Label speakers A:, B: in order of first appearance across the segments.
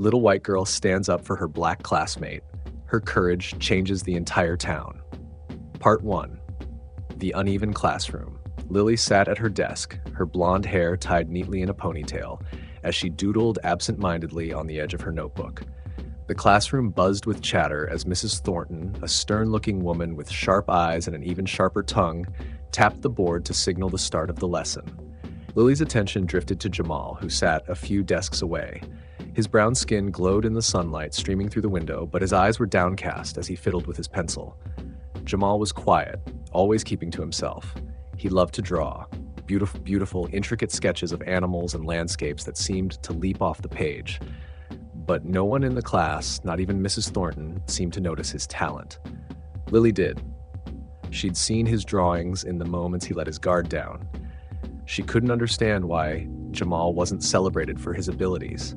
A: Little white girl stands up for her black classmate. Her courage changes the entire town. Part 1. The uneven classroom. Lily sat at her desk, her blonde hair tied neatly in a ponytail, as she doodled absent-mindedly on the edge of her notebook. The classroom buzzed with chatter as Mrs. Thornton, a stern-looking woman with sharp eyes and an even sharper tongue, tapped the board to signal the start of the lesson. Lily's attention drifted to Jamal, who sat a few desks away. His brown skin glowed in the sunlight streaming through the window, but his eyes were downcast as he fiddled with his pencil. Jamal was quiet, always keeping to himself. He loved to draw, beautiful, intricate sketches of animals and landscapes that seemed to leap off the page. But no one in the class, not even Mrs. Thornton, seemed to notice his talent. Lily did. She'd seen his drawings in the moments he let his guard down. She couldn't understand why Jamal wasn't celebrated for his abilities.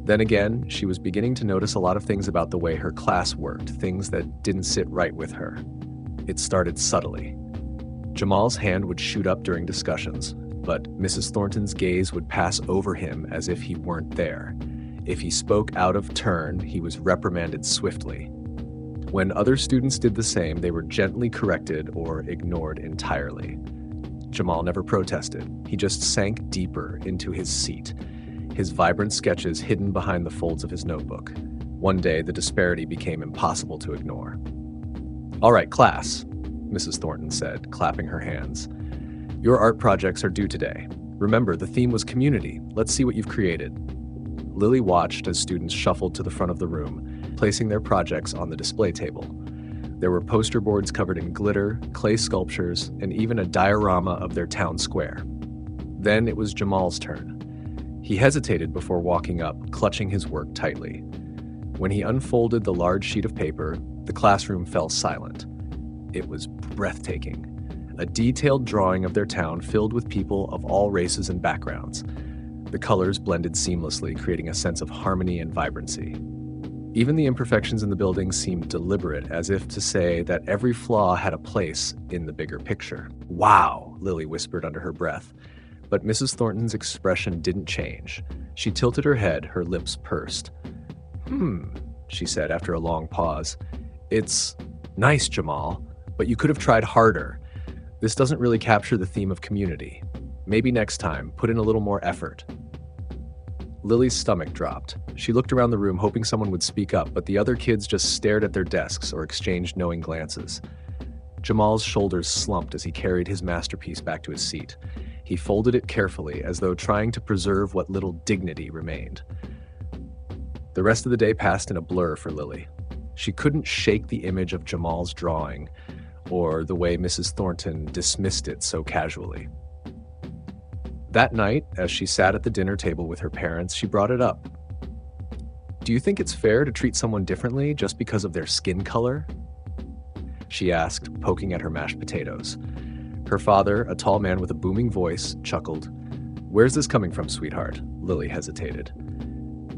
A: Then again, she was beginning to notice a lot of things about the way her class worked, things that didn't sit right with her. It started subtly. Jamal's hand would shoot up during discussions, but Mrs. Thornton's gaze would pass over him as if he weren't there. If he spoke out of turn, he was reprimanded swiftly. When other students did the same, they were gently corrected or ignored entirely. Jamal never protested. He just sank deeper into his seat, his vibrant sketches hidden behind the folds of his notebook. One day, the disparity became impossible to ignore. "All right, class," Mrs. Thornton said, clapping her hands. "Your art projects are due today. Remember, the theme was community. Let's see what you've created." Lily watched as students shuffled to the front of the room, placing their projects on the display table. There were poster boards covered in glitter, clay sculptures, and even a diorama of their town square. Then it was Jamal's turn. He hesitated before walking up, clutching his work tightly. When he unfolded the large sheet of paper, the classroom fell silent. It was breathtaking. A detailed drawing of their town filled with people of all races and backgrounds. The colors blended seamlessly, creating a sense of harmony and vibrancy. Even the imperfections in the building seemed deliberate, as if to say that every flaw had a place in the bigger picture. "Wow," Lily whispered under her breath. But Mrs. Thornton's expression didn't change. She tilted her head, her lips pursed. She said after a long pause. "It's nice, Jamal, but you could have tried harder. This doesn't really capture the theme of community. Maybe next time, put in a little more effort." Lily's stomach dropped. She looked around the room hoping someone would speak up, but the other kids just stared at their desks or exchanged knowing glances. Jamal's shoulders slumped as he carried his masterpiece back to his seat. He folded it carefully, as though trying to preserve what little dignity remained. The rest of the day passed in a blur for Lily. She couldn't shake the image of Jamal's drawing, or the way Mrs. Thornton dismissed it so casually. That night, as she sat at the dinner table with her parents, she brought it up. "Do you think it's fair to treat someone differently just because of their skin color?" she asked, poking at her mashed potatoes. Her father, a tall man with a booming voice, chuckled. "Where's this coming from, sweetheart?" Lily hesitated.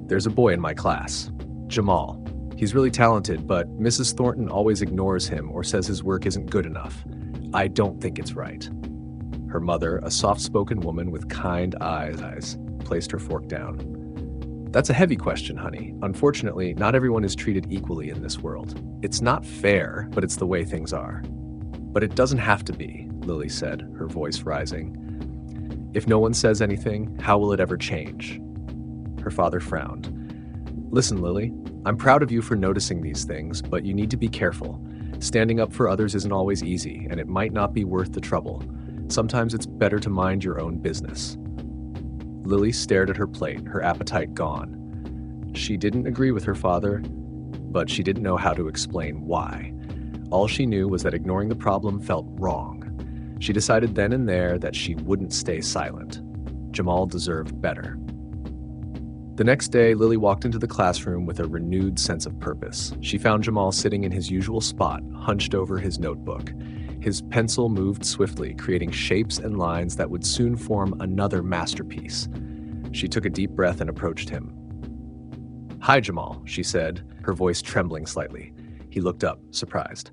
A: "There's a boy in my class, Jamal. He's really talented, but Mrs. Thornton always ignores him or says his work isn't good enough. I don't think it's right." Her mother, a soft-spoken woman with kind eyes, placed her fork down. "That's a heavy question, honey. Unfortunately, not everyone is treated equally in this world. It's not fair, but it's the way things are." "But it doesn't have to be," Lily said, her voice rising. "If no one says anything, how will it ever change?" Her father frowned. "Listen, Lily, I'm proud of you for noticing these things, but you need to be careful. Standing up for others isn't always easy, and it might not be worth the trouble. Sometimes it's better to mind your own business." Lily stared at her plate, her appetite gone. She didn't agree with her father, but she didn't know how to explain why. All she knew was that ignoring the problem felt wrong. She decided then and there that she wouldn't stay silent. Jamal deserved better. The next day, Lily walked into the classroom with a renewed sense of purpose. She found Jamal sitting in his usual spot, hunched over his notebook. His pencil moved swiftly, creating shapes and lines that would soon form another masterpiece. She took a deep breath and approached him. "Hi, Jamal," she said, her voice trembling slightly. He looked up, surprised.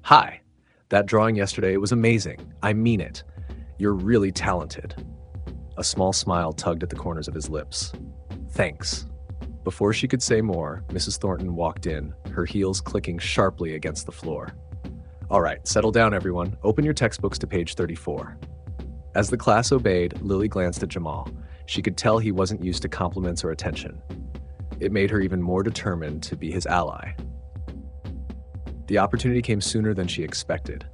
A: "Hi. That drawing yesterday was amazing. I mean it. You're really talented." A small smile tugged at the corners of his lips. "Thanks. Before she could say more, Mrs. Thornton walked in, her heels clicking sharply against the floor. "All right, settle down, everyone. Open your textbooks to page 34. As the class obeyed, Lily glanced at Jamal. She could tell he wasn't used to compliments or attention. It made her even more determined to be his ally. The opportunity came sooner than she expected.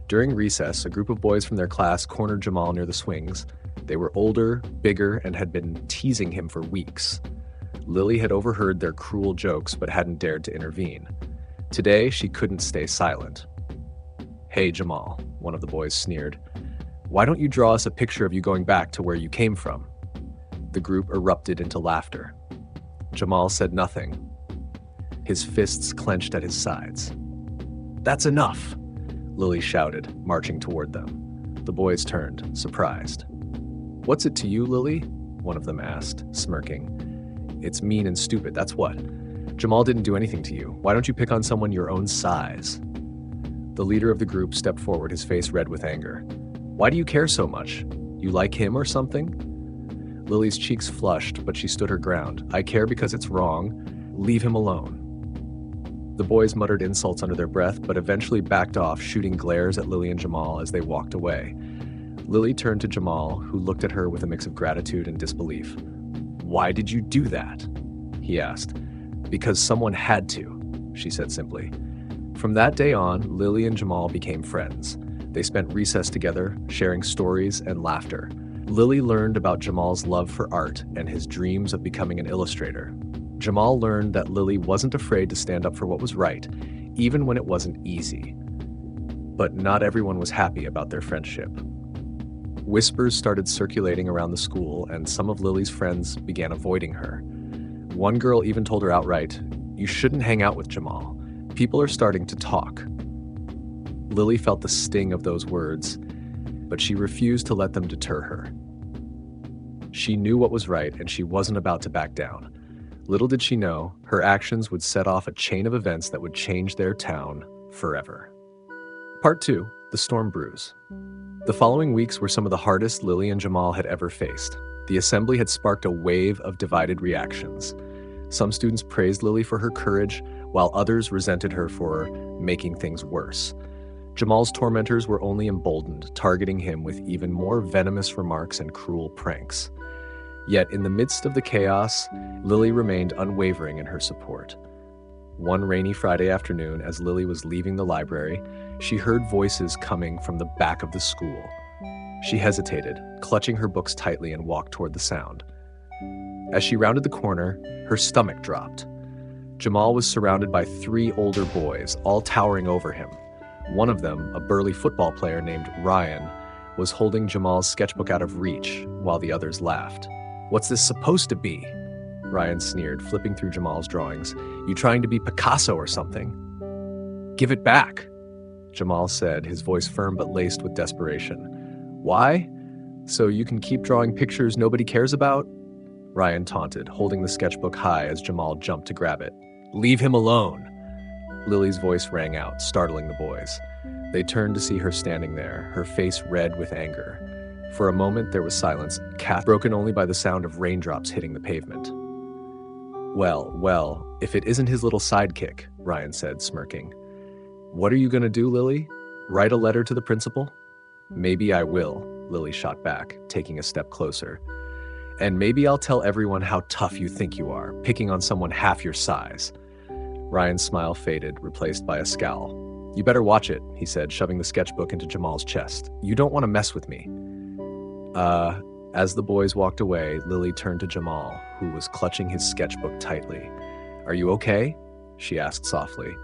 A: During recess, a group of boys from their class cornered Jamal near the swings. They were older, bigger, and had been teasing him for weeks. Lily had overheard their cruel jokes but hadn't dared to intervene. Today, she couldn't stay silent. "Hey, Jamal," one of the boys sneered. "Why don't you draw us a picture of you going back to where you came from?" The group erupted into laughter. Jamal said nothing. His fists clenched at his sides. "That's enough," Lily shouted, marching toward them. The boys turned, surprised. "What's it to you, Lily?" one of them asked, smirking. "It's mean and stupid, that's what. Jamal didn't do anything to you. Why don't you pick on someone your own size?" The leader of the group stepped forward, his face red with anger. "Why do you care so much? You like him or something?" Lily's cheeks flushed, but she stood her ground. "I care because it's wrong. Leave him alone." The boys muttered insults under their breath, but eventually backed off, shooting glares at Lily and Jamal as they walked away. Lily turned to Jamal, who looked at her with a mix of gratitude and disbelief. "Why did you do that?" he asked. "Because someone had to," she said simply. From that day on, Lily and Jamal became friends. They spent recess together, sharing stories and laughter. Lily learned about Jamal's love for art and his dreams of becoming an illustrator. Jamal learned that Lily wasn't afraid to stand up for what was right, even when it wasn't easy. But not everyone was happy about their friendship. Whispers started circulating around the school, and some of Lily's friends began avoiding her. One girl even told her outright, "You shouldn't hang out with Jamal. People are starting to talk." Lily felt the sting of those words, but she refused to let them deter her. She knew what was right, and she wasn't about to back down. Little did she know, her actions would set off a chain of events that would change their town forever. Part 2, The Storm Brews. The following weeks were some of the hardest Lily and Jamal had ever faced. The assembly had sparked a wave of divided reactions. Some students praised Lily for her courage, while others resented her for making things worse. Jamal's tormentors were only emboldened, targeting him with even more venomous remarks and cruel pranks. Yet, in the midst of the chaos, Lily remained unwavering in her support. One rainy Friday afternoon, as Lily was leaving the library, she heard voices coming from the back of the school. She hesitated, clutching her books tightly, and walked toward the sound. As she rounded the corner, her stomach dropped. Jamal was surrounded by 3 older boys, all towering over him. One of them, a burly football player named Ryan, was holding Jamal's sketchbook out of reach, while the others laughed. "What's this supposed to be?" Ryan sneered, flipping through Jamal's drawings. "You trying to be Picasso or something?" "Give it back," Jamal said, his voice firm but laced with desperation. "Why? So you can keep drawing pictures nobody cares about?" Ryan taunted, holding the sketchbook high as Jamal jumped to grab it. "Leave him alone." Lily's voice rang out, startling the boys. They turned to see her standing there, her face red with anger. For a moment, there was silence, broken only by the sound of raindrops hitting the pavement. Well, if it isn't his little sidekick," Ryan said, smirking. "What are you going to do, Lily? Write a letter to the principal?" "Maybe I will," Lily shot back, taking a step closer. "And maybe I'll tell everyone how tough you think you are, picking on someone half your size." Ryan's smile faded, replaced by a scowl. "You better watch it," he said, shoving the sketchbook into Jamal's chest. "You don't want to mess with me." As the boys walked away, Lily turned to Jamal, who was clutching his sketchbook tightly. "Are you okay?" she asked softly.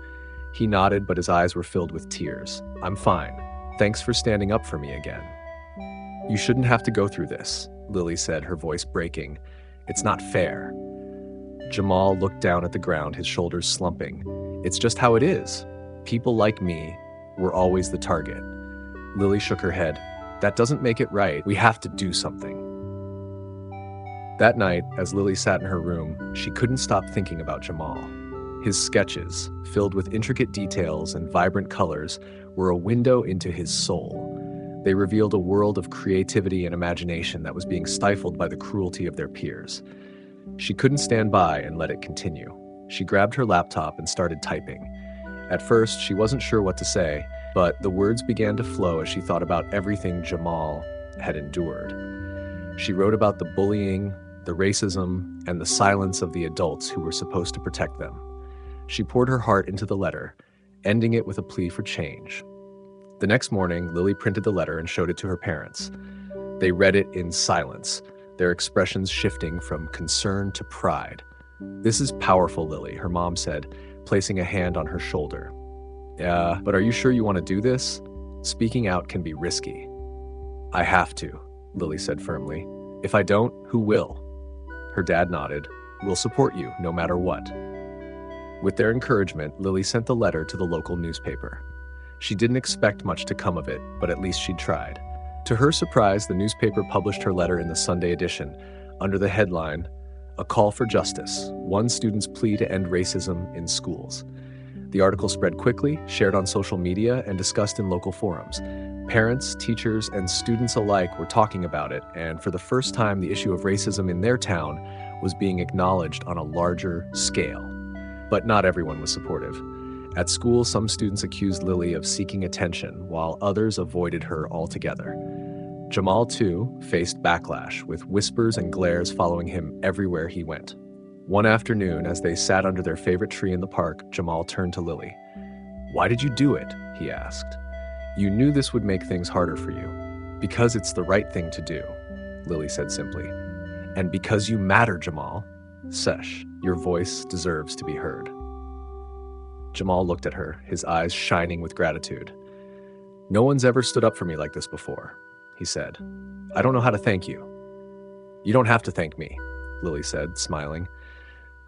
A: He nodded, but his eyes were filled with tears. "I'm fine. Thanks for standing up for me again." "You shouldn't have to go through this," Lily said, her voice breaking. "It's not fair." Jamal looked down at the ground, his shoulders slumping. "It's just how it is. People like me were always the target." Lily shook her head. "That doesn't make it right. We have to do something." That night, as Lily sat in her room, she couldn't stop thinking about Jamal. His sketches, filled with intricate details and vibrant colors, were a window into his soul. They revealed a world of creativity and imagination that was being stifled by the cruelty of their peers. She couldn't stand by and let it continue. She grabbed her laptop and started typing. At first, she wasn't sure what to say, but the words began to flow as she thought about everything Jamal had endured. She wrote about the bullying, the racism, and the silence of the adults who were supposed to protect them. She poured her heart into the letter, ending it with a plea for change. The next morning, Lily printed the letter and showed it to her parents. They read it in silence, their expressions shifting from concern to pride. "This is powerful, Lily," her mom said, placing a hand on her shoulder. "Yeah, but are you sure you want to do this? Speaking out can be risky." "I have to," Lily said firmly. "If I don't, who will?" Her dad nodded. "We'll support you, no matter what." With their encouragement, Lily sent the letter to the local newspaper. She didn't expect much to come of it, but at least she'd tried. To her surprise, the newspaper published her letter in the Sunday edition, under the headline, "A Call for Justice, One Student's Plea to End Racism in Schools." The article spread quickly, shared on social media, and discussed in local forums. Parents, teachers, and students alike were talking about it, and for the first time, the issue of racism in their town was being acknowledged on a larger scale. But not everyone was supportive. At school, some students accused Lily of seeking attention, while others avoided her altogether. Jamal, too, faced backlash, with whispers and glares following him everywhere he went. One afternoon, as they sat under their favorite tree in the park, Jamal turned to Lily. "Why did you do it?" he asked. "You knew this would make things harder for you." "Because it's the right thing to do," Lily said simply. "And because you matter, Jamal. Sesh, your voice deserves to be heard." Jamal looked at her, his eyes shining with gratitude. "No one's ever stood up for me like this before," he said. "I don't know how to thank you." "You don't have to thank me," Lily said, smiling.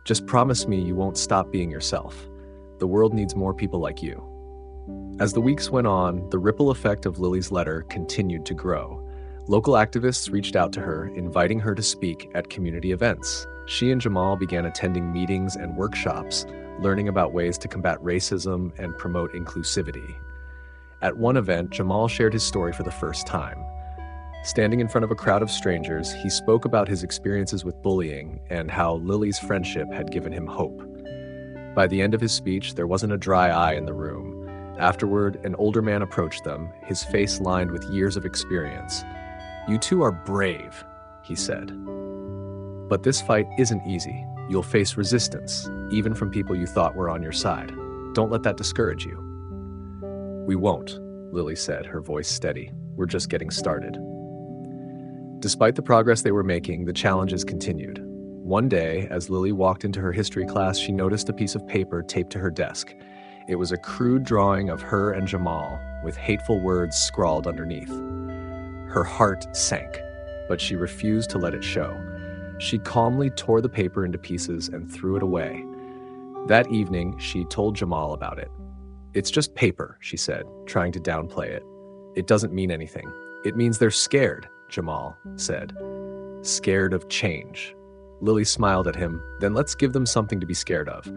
A: "Just promise me you won't stop being yourself. The world needs more people like you." As the weeks went on, the ripple effect of Lily's letter continued to grow. Local activists reached out to her, inviting her to speak at community events. She and Jamal began attending meetings and workshops, learning about ways to combat racism and promote inclusivity. At one event, Jamal shared his story for the first time. Standing in front of a crowd of strangers, he spoke about his experiences with bullying and how Lily's friendship had given him hope. By the end of his speech, there wasn't a dry eye in the room. Afterward, an older man approached them, his face lined with years of experience. "You two are brave," he said. "But this fight isn't easy. You'll face resistance, even from people you thought were on your side. Don't let that discourage you." "We won't," Lily said, her voice steady. "We're just getting started." Despite the progress they were making, the challenges continued. One day, as Lily walked into her history class, she noticed a piece of paper taped to her desk. It was a crude drawing of her and Jamal, with hateful words scrawled underneath. Her heart sank, but she refused to let it show. She calmly tore the paper into pieces and threw it away. That evening, she told Jamal about it. "It's just paper," she said, trying to downplay it. "It doesn't mean anything." "It means they're scared," Jamal said. "Scared of change." Lily smiled at him. "Then let's give them something to be scared of."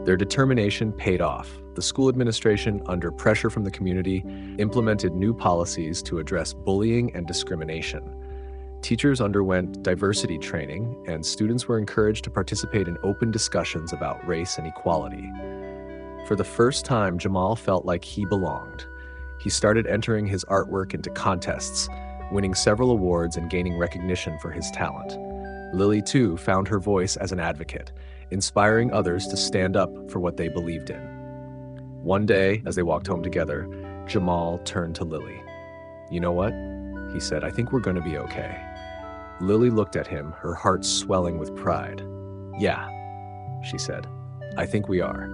A: Their determination paid off. The school administration, under pressure from the community, implemented new policies to address bullying and discrimination. Teachers underwent diversity training, and students were encouraged to participate in open discussions about race and equality. For the first time, Jamal felt like he belonged. He started entering his artwork into contests, winning several awards and gaining recognition for his talent. Lily, too, found her voice as an advocate, inspiring others to stand up for what they believed in. One day, as they walked home together, Jamal turned to Lily. "You know what?" he said. "I think we're going to be okay." Lily looked at him, her heart swelling with pride. "Yeah," she said. "I think we are."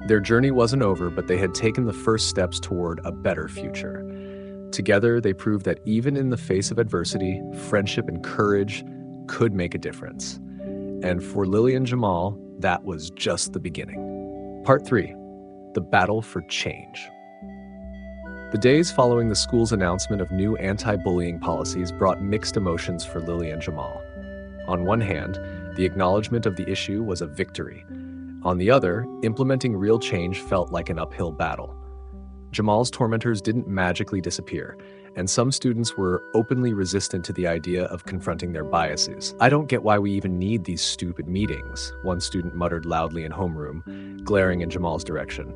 A: Their journey wasn't over, but they had taken the first steps toward a better future. Together, they proved that even in the face of adversity, friendship and courage could make a difference. And for Lily and Jamal, that was just the beginning. Part 3. The Battle for Change. The days following the school's announcement of new anti-bullying policies brought mixed emotions for Lily and Jamal. On one hand, the acknowledgement of the issue was a victory. On the other, implementing real change felt like an uphill battle. Jamal's tormentors didn't magically disappear. and some students were openly resistant to the idea of confronting their biases. "I don't get why we even need these stupid meetings," one student muttered loudly in homeroom, glaring in Jamal's direction.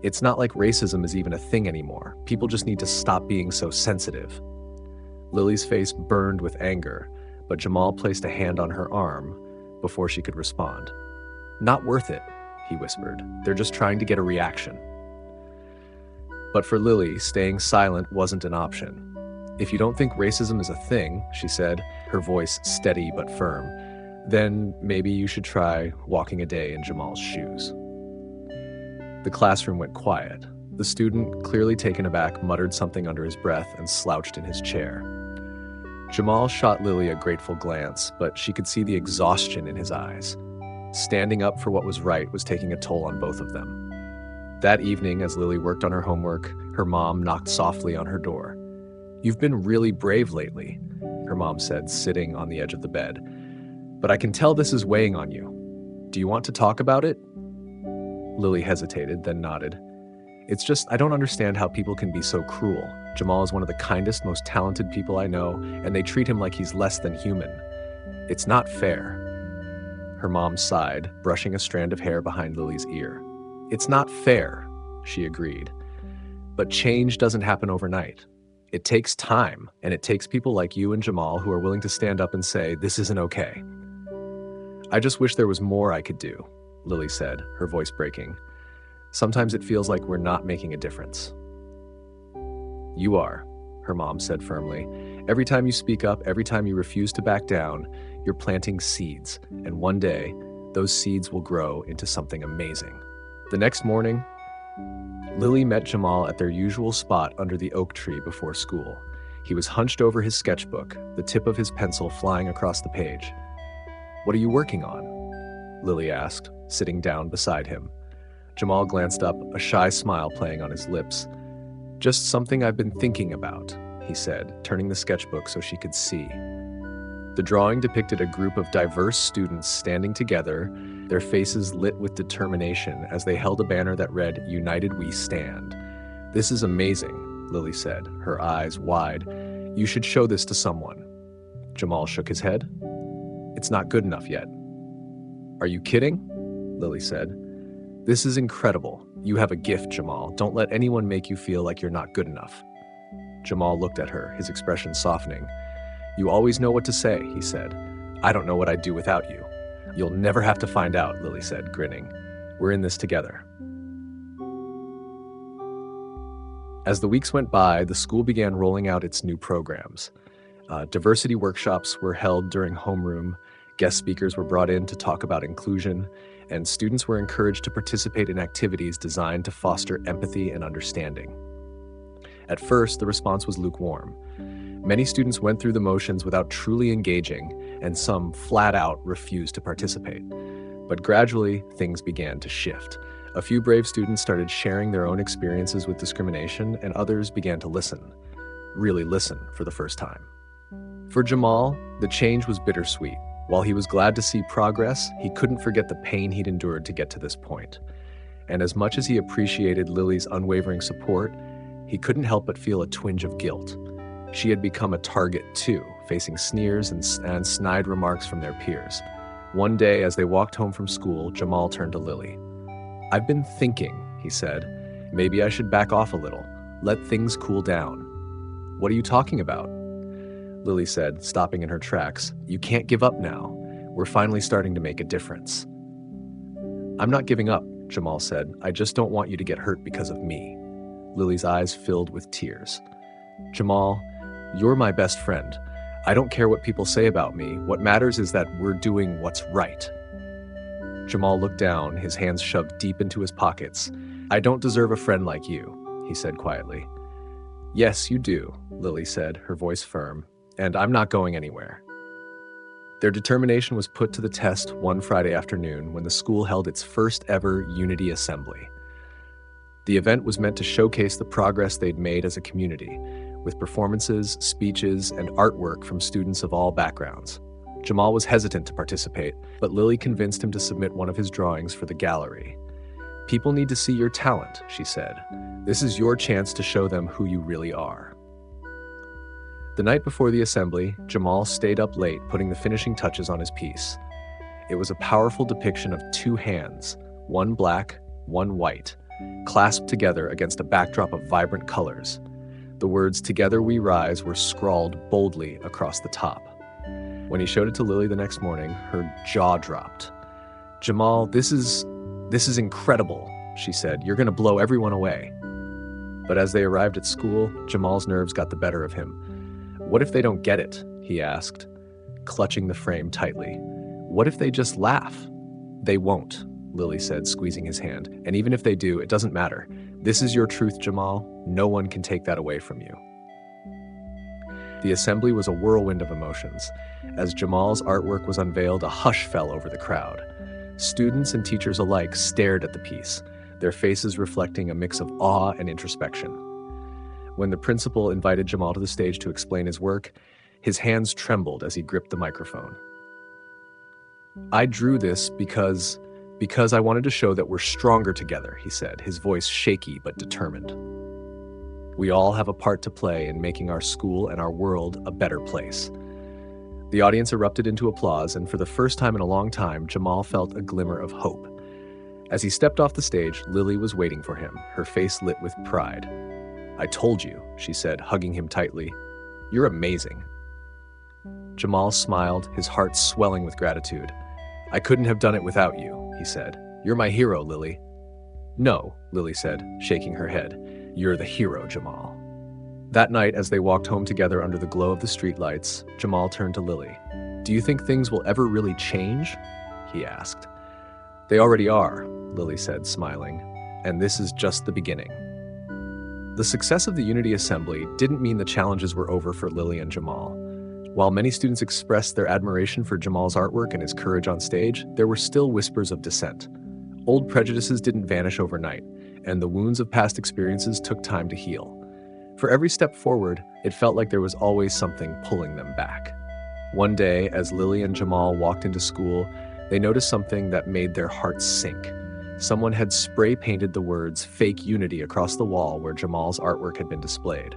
A: "It's not like racism is even a thing anymore. People just need to stop being so sensitive." Lily's face burned with anger, but Jamal placed a hand on her arm before she could respond. "Not worth it," he whispered. "They're just trying to get a reaction." But for Lily, staying silent wasn't an option. "If you don't think racism is a thing," she said, her voice steady but firm, "then maybe you should try walking a day in Jamal's shoes." The classroom went quiet. The student, clearly taken aback, muttered something under his breath and slouched in his chair. Jamal shot Lily a grateful glance, but she could see the exhaustion in his eyes. Standing up for what was right was taking a toll on both of them. That evening, as Lily worked on her homework, her mom knocked softly on her door. "You've been really brave lately," her mom said, sitting on the edge of the bed. "But I can tell this is weighing on you. Do you want to talk about it?" Lily hesitated, then nodded. "It's just, I don't understand how people can be so cruel. Jamal is one of the kindest, most talented people I know, and they treat him like he's less than human. It's not fair." Her mom sighed, brushing a strand of hair behind Lily's ear. "It's not fair," she agreed. "But change doesn't happen overnight. It takes time, and it takes people like you and Jamal who are willing to stand up and say, 'This isn't okay.'" "I just wish there was more I could do," Lily said, her voice breaking. "Sometimes it feels like we're not making a difference." "You are," her mom said firmly. "Every time you speak up, every time you refuse to back down, you're planting seeds, and one day, those seeds will grow into something amazing." The next morning, Lily met Jamal at their usual spot under the oak tree before school. He was hunched over his sketchbook, the tip of his pencil flying across the page. "What are you working on?" Lily asked, sitting down beside him. Jamal glanced up, a shy smile playing on his lips. "Just something I've been thinking about," he said, turning the sketchbook so she could see. The drawing depicted a group of diverse students standing together, their faces lit with determination as they held a banner that read, "United We Stand." "This is amazing," Lily said, her eyes wide. "You should show this to someone." Jamal shook his head. "It's not good enough yet." "Are you kidding?" Lily said. "This is incredible. You have a gift, Jamal. Don't let anyone make you feel like you're not good enough." Jamal looked at her, his expression softening. "You always know what to say," he said. "I don't know what I'd do without you." "You'll never have to find out," Lily said, grinning. "We're in this together." As the weeks went by, the school began rolling out its new programs. Diversity workshops were held during homeroom, guest speakers were brought in to talk about inclusion, and students were encouraged to participate in activities designed to foster empathy and understanding. At first, the response was lukewarm. Many students went through the motions without truly engaging, and some flat out refused to participate. But gradually, things began to shift. A few brave students started sharing their own experiences with discrimination, and others began to listen. Really listen for the first time. For Jamal, the change was bittersweet. While he was glad to see progress, he couldn't forget the pain he'd endured to get to this point. And as much as he appreciated Lily's unwavering support, he couldn't help but feel a twinge of guilt. She had become a target too, facing sneers and snide remarks from their peers. One day, as they walked home from school, Jamal turned to Lily. "I've been thinking," he said. "Maybe I should back off a little. Let things cool down." "What are you talking about?" Lily said, stopping in her tracks. "You can't give up now. We're finally starting to make a difference." "I'm not giving up," Jamal said. "I just don't want you to get hurt because of me." Lily's eyes filled with tears. "Jamal, you're my best friend. I don't care what people say about me. What matters is that we're doing what's right." Jamal looked down, his hands shoved deep into his pockets. "I don't deserve a friend like you," he said quietly. "Yes, you do," Lily said, her voice firm. "And I'm not going anywhere." Their determination was put to the test one Friday afternoon when the school held its first ever Unity Assembly. The event was meant to showcase the progress they'd made as a community, with performances, speeches, and artwork from students of all backgrounds. Jamal was hesitant to participate, but Lily convinced him to submit one of his drawings for the gallery. "People need to see your talent," she said. "This is your chance to show them who you really are." The night before the assembly, Jamal stayed up late putting the finishing touches on his piece. It was a powerful depiction of two hands, one black, one white, clasped together against a backdrop of vibrant colors. The words "Together We Rise" were scrawled boldly across the top. When he showed it to Lily the next morning, her jaw dropped. "Jamal, this is incredible," she said. "You're going to blow everyone away." But as they arrived at school, Jamal's nerves got the better of him. "What if they don't get it?" he asked, clutching the frame tightly. "What if they just laugh?" "They won't," Lily said, squeezing his hand. "And even if they do, it doesn't matter. This is your truth, Jamal. No one can take that away from you." The assembly was a whirlwind of emotions. As Jamal's artwork was unveiled, a hush fell over the crowd. Students and teachers alike stared at the piece, their faces reflecting a mix of awe and introspection. When the principal invited Jamal to the stage to explain his work, his hands trembled as he gripped the microphone. "I drew this because I wanted to show that we're stronger together," he said, his voice shaky but determined. "We all have a part to play in making our school and our world a better place." The audience erupted into applause, and for the first time in a long time, Jamal felt a glimmer of hope. As he stepped off the stage, Lily was waiting for him, her face lit with pride. "I told you," she said, hugging him tightly. "You're amazing." Jamal smiled, his heart swelling with gratitude. "I couldn't have done it without you," he said. "You're my hero, Lily." "No," Lily said, shaking her head. "You're the hero, Jamal." That night, as they walked home together under the glow of the streetlights, Jamal turned to Lily. "Do you think things will ever really change?" he asked. "They already are," Lily said, smiling, "and this is just the beginning." The success of the Unity Assembly didn't mean the challenges were over for Lily and Jamal. While many students expressed their admiration for Jamal's artwork and his courage on stage, there were still whispers of dissent. Old prejudices didn't vanish overnight, and the wounds of past experiences took time to heal. For every step forward, it felt like there was always something pulling them back. One day, as Lily and Jamal walked into school, they noticed something that made their hearts sink. Someone had spray-painted the words "Fake Unity" across the wall where Jamal's artwork had been displayed.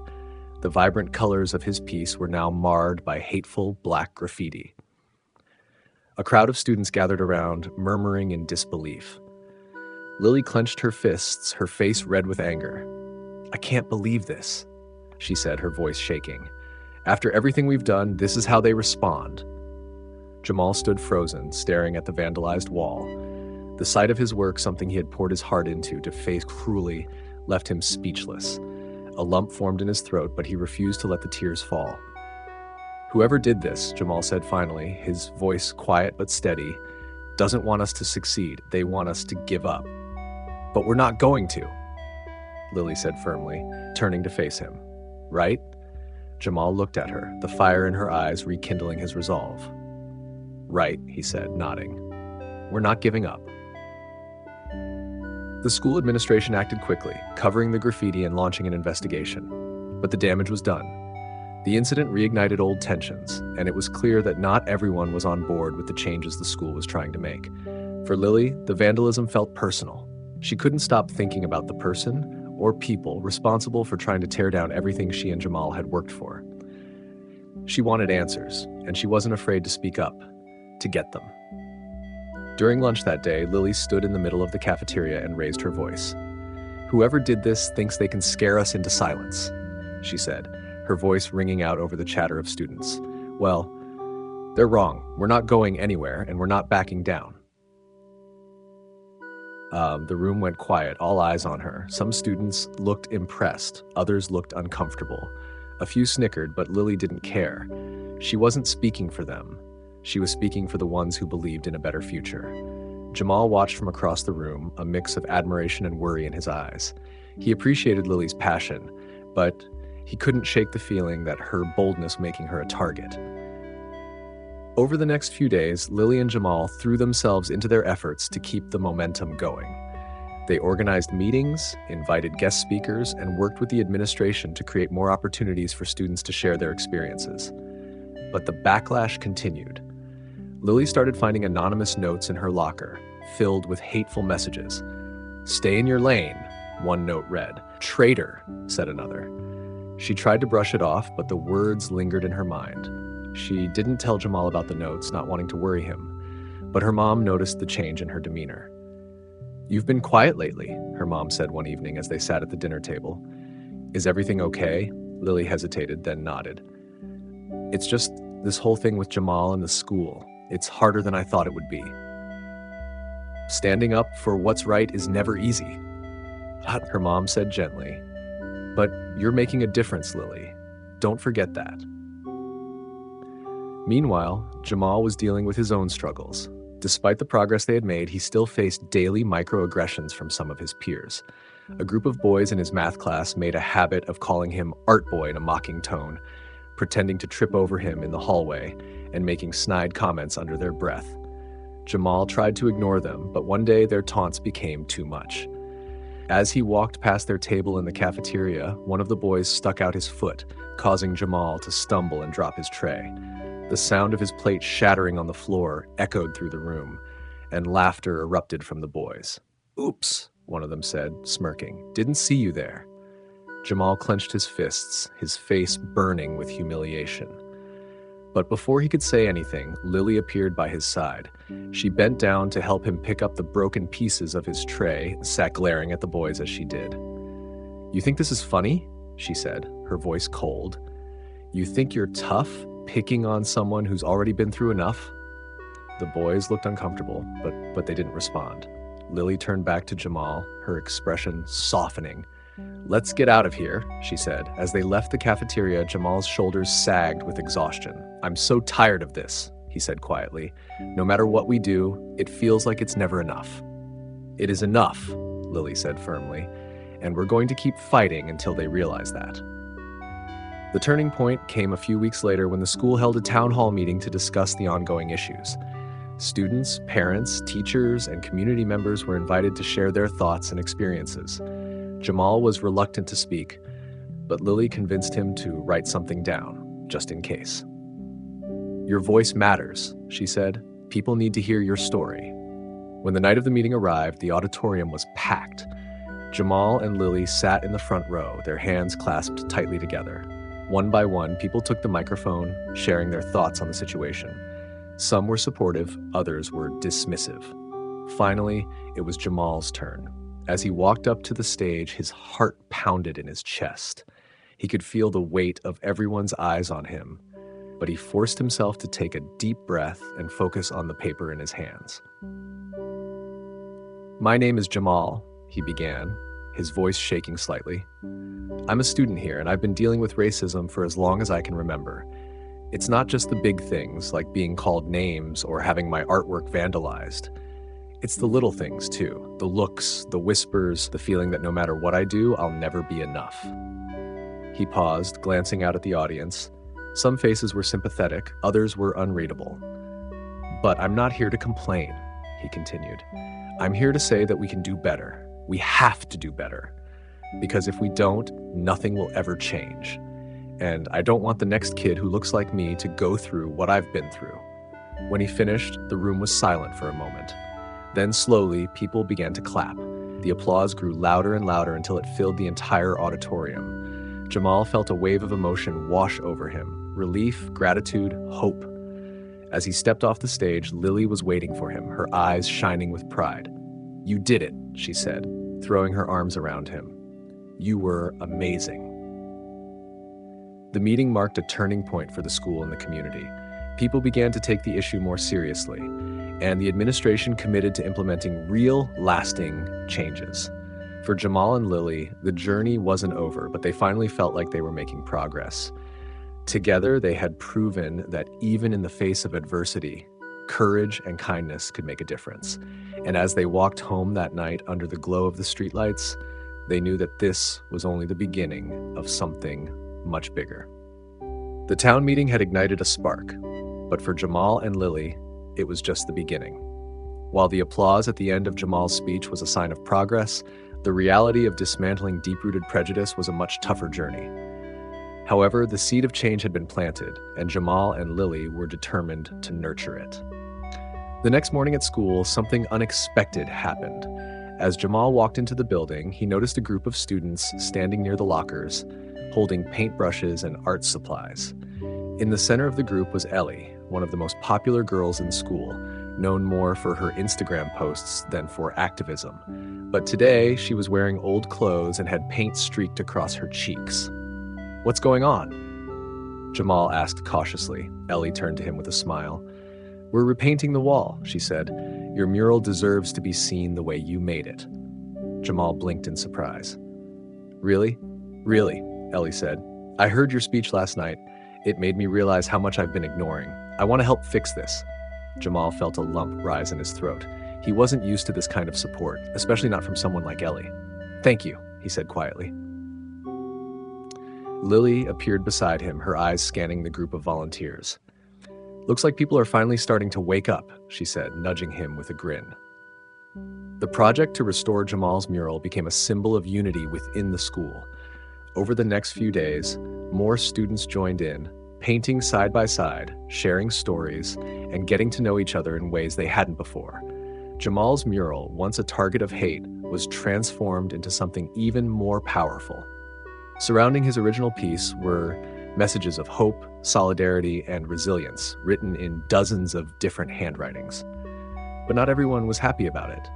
A: The vibrant colors of his piece were now marred by hateful black graffiti. A crowd of students gathered around, murmuring in disbelief. Lily clenched her fists, her face red with anger. "I can't believe this," she said, her voice shaking. "After everything we've done, this is how they respond." Jamal stood frozen, staring at the vandalized wall. The sight of his work, something he had poured his heart into to face cruelly, left him speechless. A lump formed in his throat, but he refused to let the tears fall. "Whoever did this," Jamal said finally, his voice quiet but steady, "doesn't want us to succeed. They want us to give up." "But we're not going to," Lily said firmly, turning to face him. "Right?" Jamal looked at her, the fire in her eyes rekindling his resolve. "Right," he said, nodding. "We're not giving up." The school administration acted quickly, covering the graffiti and launching an investigation. But the damage was done. The incident reignited old tensions, and it was clear that not everyone was on board with the changes the school was trying to make. For Lily, the vandalism felt personal. She couldn't stop thinking about the person or people responsible for trying to tear down everything she and Jamal had worked for. She wanted answers, and she wasn't afraid to speak up, to get them. During lunch that day, Lily stood in the middle of the cafeteria and raised her voice. "Whoever did this thinks they can scare us into silence," she said, her voice ringing out over the chatter of students. "Well, they're wrong. We're not going anywhere, and we're not backing down." The room went quiet, all eyes on her. Some students looked impressed, others looked uncomfortable. A few snickered, but Lily didn't care. She wasn't speaking for them. She was speaking for the ones who believed in a better future. Jamal watched from across the room, a mix of admiration and worry in his eyes. He appreciated Lily's passion, but he couldn't shake the feeling that her boldness making her a target. Over the next few days, Lily and Jamal threw themselves into their efforts to keep the momentum going. They organized meetings, invited guest speakers, and worked with the administration to create more opportunities for students to share their experiences. But the backlash continued. Lily started finding anonymous notes in her locker, filled with hateful messages. "Stay in your lane," one note read. "Traitor," said another. She tried to brush it off, but the words lingered in her mind. She didn't tell Jamal about the notes, not wanting to worry him, but her mom noticed the change in her demeanor. "You've been quiet lately," her mom said one evening as they sat at the dinner table. "Is everything okay?" Lily hesitated, then nodded. "It's just this whole thing with Jamal and the school. It's harder than I thought it would be. Standing up for what's right is never easy," her mom said gently. "But you're making a difference, Lily. Don't forget that." Meanwhile, Jamal was dealing with his own struggles. Despite the progress they had made, he still faced daily microaggressions from some of his peers. A group of boys in his math class made a habit of calling him Art Boy in a mocking tone, pretending to trip over him in the hallway and making snide comments under their breath. Jamal tried to ignore them, but one day their taunts became too much. As he walked past their table in the cafeteria, one of the boys stuck out his foot, causing Jamal to stumble and drop his tray. The sound of his plate shattering on the floor echoed through the room, and laughter erupted from the boys. "Oops," one of them said, smirking. "Didn't see you there." Jamal clenched his fists, his face burning with humiliation. But before he could say anything, Lily appeared by his side. She bent down to help him pick up the broken pieces of his tray and sat glaring at the boys as she did. "You think this is funny?" she said, her voice cold. "You think you're tough, picking on someone who's already been through enough?" The boys looked uncomfortable, but they didn't respond. Lily turned back to Jamal, her expression softening. "Let's get out of here," she said. As they left the cafeteria, Jamal's shoulders sagged with exhaustion. "I'm so tired of this," he said quietly. "No matter what we do, it feels like it's never enough." "It is enough," Lily said firmly, "and we're going to keep fighting until they realize that." The turning point came a few weeks later when the school held a town hall meeting to discuss the ongoing issues. Students, parents, teachers, and community members were invited to share their thoughts and experiences. Jamal was reluctant to speak, but Lily convinced him to write something down, just in case. "Your voice matters," she said. "People need to hear your story." When the night of the meeting arrived, the auditorium was packed. Jamal and Lily sat in the front row, their hands clasped tightly together. One by one, people took the microphone, sharing their thoughts on the situation. Some were supportive, others were dismissive. Finally, it was Jamal's turn. As he walked up to the stage, his heart pounded in his chest. He could feel the weight of everyone's eyes on him, but he forced himself to take a deep breath and focus on the paper in his hands. "My name is Jamal," he began, his voice shaking slightly. "I'm a student here, and I've been dealing with racism for as long as I can remember. It's not just the big things, like being called names or having my artwork vandalized. It's the little things, too. The looks, the whispers, the feeling that no matter what I do, I'll never be enough." He paused, glancing out at the audience. Some faces were sympathetic, others were unreadable. "But I'm not here to complain," he continued. "I'm here to say that we can do better. We have to do better. Because if we don't, nothing will ever change. And I don't want the next kid who looks like me to go through what I've been through." When he finished, the room was silent for a moment. Then slowly, people began to clap. The applause grew louder and louder until it filled the entire auditorium. Jamal felt a wave of emotion wash over him. Relief, gratitude, hope. As he stepped off the stage, Lily was waiting for him, her eyes shining with pride. "You did it," she said, throwing her arms around him. "You were amazing." The meeting marked a turning point for the school and the community. People began to take the issue more seriously, and the administration committed to implementing real, lasting changes. For Jamal and Lily, the journey wasn't over, but they finally felt like they were making progress. Together, they had proven that even in the face of adversity, courage and kindness could make a difference. And as they walked home that night under the glow of the streetlights, they knew that this was only the beginning of something much bigger. The town meeting had ignited a spark, but for Jamal and Lily, it was just the beginning. While the applause at the end of Jamal's speech was a sign of progress, the reality of dismantling deep-rooted prejudice was a much tougher journey. However, the seed of change had been planted, and Jamal and Lily were determined to nurture it. The next morning at school, something unexpected happened. As Jamal walked into the building, he noticed a group of students standing near the lockers, holding paintbrushes and art supplies. In the center of the group was Ellie, one of the most popular girls in school, known more for her Instagram posts than for activism. But today, she was wearing old clothes and had paint streaked across her cheeks. "What's going on?" Jamal asked cautiously. Ellie turned to him with a smile. "We're repainting the wall," she said. "Your mural deserves to be seen the way you made it." Jamal blinked in surprise. "Really? Really," Ellie said. "I heard your speech last night. It made me realize how much I've been ignoring. I want to help fix this." Jamal felt a lump rise in his throat. He wasn't used to this kind of support, especially not from someone like Ellie. "Thank you," he said quietly. Lily appeared beside him, her eyes scanning the group of volunteers. "Looks like people are finally starting to wake up," she said, nudging him with a grin. The project to restore Jamal's mural became a symbol of unity within the school. Over the next few days, more students joined in, painting side by side, sharing stories, and getting to know each other in ways they hadn't before. Jamal's mural, once a target of hate, was transformed into something even more powerful. Surrounding his original piece were messages of hope, solidarity, and resilience, written in dozens of different handwritings. But not everyone was happy about it.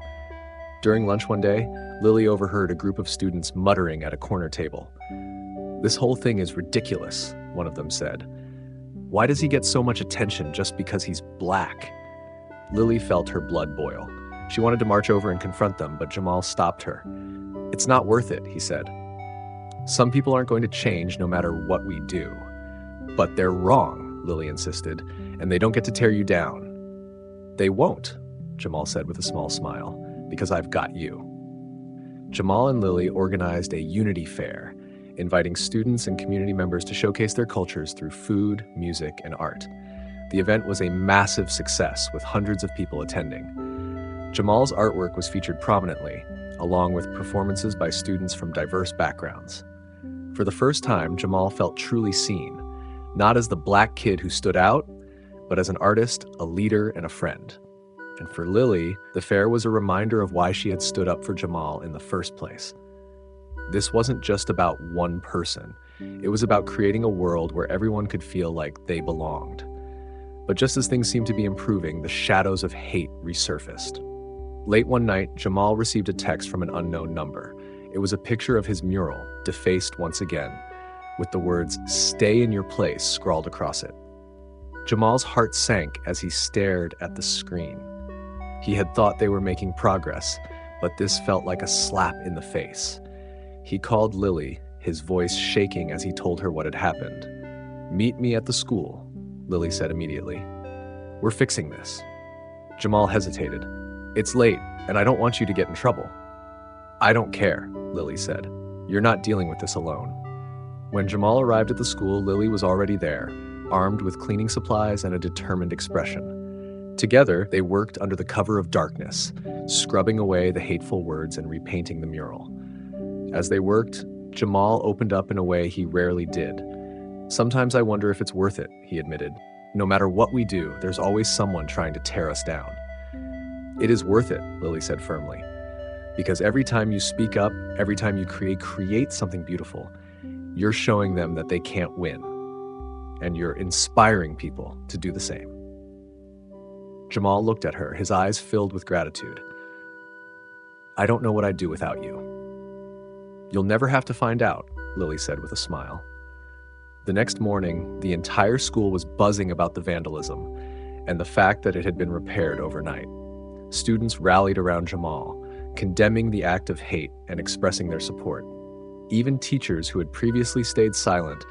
A: During lunch one day, Lily overheard a group of students muttering at a corner table. "This whole thing is ridiculous," one of them said. "Why does he get so much attention just because he's black?" Lily felt her blood boil. She wanted to march over and confront them, but Jamal stopped her. "It's not worth it," he said. "Some people aren't going to change no matter what we do." "But they're wrong," Lily insisted, "and they don't get to tear you down." "They won't," Jamal said with a small smile, "because I've got you." Jamal and Lily organized a unity fair, inviting students and community members to showcase their cultures through food, music, and art. The event was a massive success, with hundreds of people attending. Jamal's artwork was featured prominently, along with performances by students from diverse backgrounds. For the first time, Jamal felt truly seen, not as the black kid who stood out, but as an artist, a leader, and a friend. And for Lily, the fair was a reminder of why she had stood up for Jamal in the first place. This wasn't just about one person. It was about creating a world where everyone could feel like they belonged. But just as things seemed to be improving, the shadows of hate resurfaced. Late one night, Jamal received a text from an unknown number. It was a picture of his mural, defaced once again, with the words, "Stay in your place," scrawled across it. Jamal's heart sank as he stared at the screen. He had thought they were making progress, but this felt like a slap in the face. He called Lily, his voice shaking as he told her what had happened. "Meet me at the school," Lily said immediately. "We're fixing this." Jamal hesitated. "It's late, and I don't want you to get in trouble." "I don't care," Lily said. "You're not dealing with this alone." When Jamal arrived at the school, Lily was already there, armed with cleaning supplies and a determined expression. Together, they worked under the cover of darkness, scrubbing away the hateful words and repainting the mural. As they worked, Jamal opened up in a way he rarely did. "Sometimes I wonder if it's worth it," he admitted. "No matter what we do, there's always someone trying to tear us down." "It is worth it," Lily said firmly. "Because every time you speak up, every time you create something beautiful, you're showing them that they can't win. And you're inspiring people to do the same." Jamal looked at her, his eyes filled with gratitude. "I don't know what I'd do without you." "You'll never have to find out," Lily said with a smile. The next morning, the entire school was buzzing about the vandalism and the fact that it had been repaired overnight. Students rallied around Jamal, condemning the act of hate and expressing their support. Even teachers who had previously stayed silent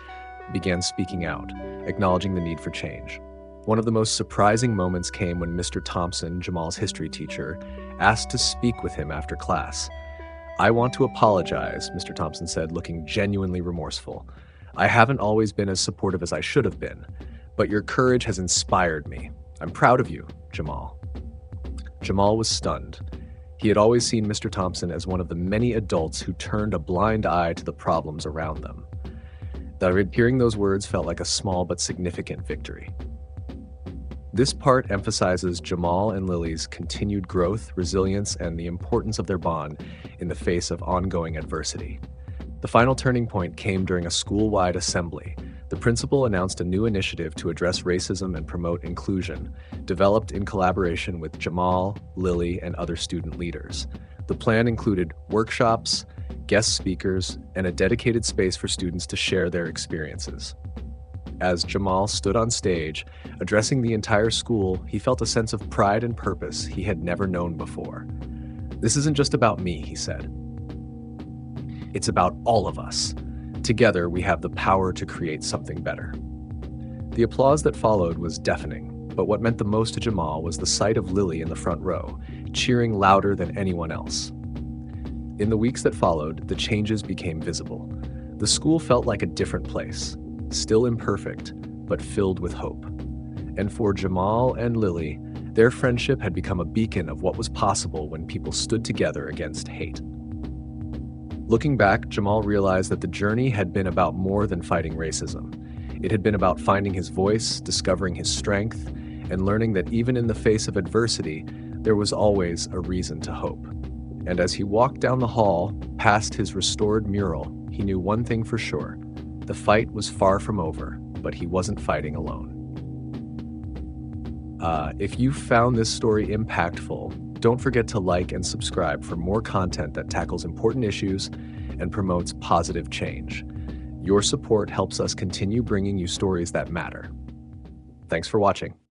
A: began speaking out, acknowledging the need for change. One of the most surprising moments came when Mr. Thompson, Jamal's history teacher, asked to speak with him after class. "I want to apologize," Mr. Thompson said, looking genuinely remorseful. "I haven't always been as supportive as I should have been, but your courage has inspired me. I'm proud of you, Jamal." Jamal was stunned. He had always seen Mr. Thompson as one of the many adults who turned a blind eye to the problems around them. Hearing those words felt like a small but significant victory. This part emphasizes Jamal and Lily's continued growth, resilience, and the importance of their bond in the face of ongoing adversity. The final turning point came during a school-wide assembly. The principal announced a new initiative to address racism and promote inclusion, developed in collaboration with Jamal, Lily, and other student leaders. The plan included workshops, guest speakers, and a dedicated space for students to share their experiences. As Jamal stood on stage, addressing the entire school, he felt a sense of pride and purpose he had never known before. "This isn't just about me," he said. "It's about all of us. Together, we have the power to create something better." The applause that followed was deafening, but what meant the most to Jamal was the sight of Lily in the front row, cheering louder than anyone else. In the weeks that followed, the changes became visible. The school felt like a different place, still imperfect, but filled with hope. And for Jamal and Lily, their friendship had become a beacon of what was possible when people stood together against hate. Looking back, Jamal realized that the journey had been about more than fighting racism. It had been about finding his voice, discovering his strength, and learning that even in the face of adversity, there was always a reason to hope. And as he walked down the hall, past his restored mural, he knew one thing for sure. The fight was far from over, but he wasn't fighting alone. If you found this story impactful, don't forget to like and subscribe for more content that tackles important issues and promotes positive change. Your support helps us continue bringing you stories that matter. Thanks for watching.